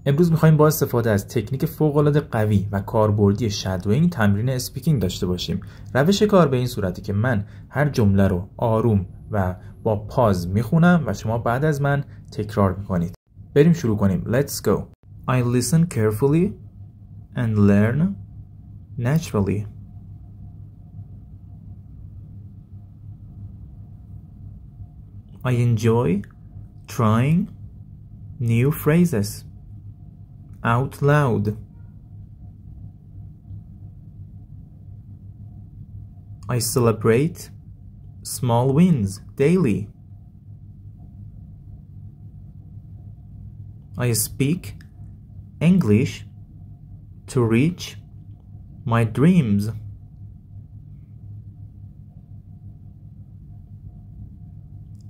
امروز میخوایم با استفاده از تکنیک فوق‌العاده قوی و کاربردی شادوینگ تمرین اسپیکینگ داشته باشیم. روش کار به این صورتی که من هر جمله رو آروم و با پاز میخونم و شما بعد از من تکرار میکنید. بریم شروع کنیم. Let's go. I listen carefully and learn naturally. I enjoy trying new phrases out loud. I celebrate small wins daily. I speak English to reach my dreams.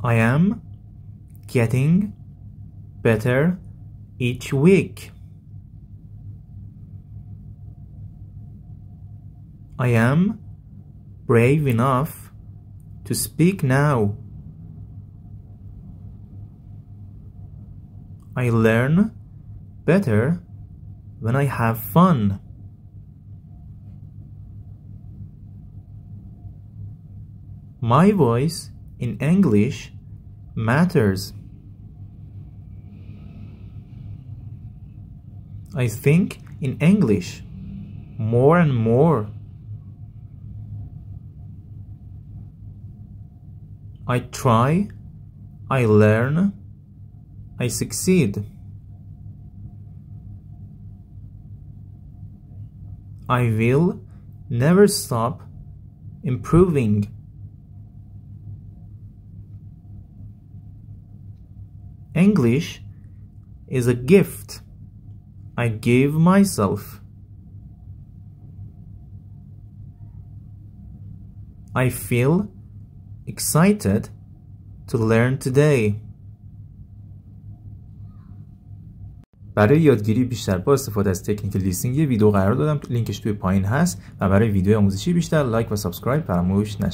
I am getting better each week. I am brave enough to speak now. I learn better when I have fun. My voice in English matters. I think in English more and more. I try, I learn, I succeed. I will never stop improving. English is a gift I give myself. I feel excited to learn today. برای یادگیری بیشتر با استفاده از تکنیک لیسنینگ یه ویدیو قرار دادم، لینکش توی پایین هست و برای ویدیو آموزشی بیشتر لایک و سابسکرایب فراموش نشه.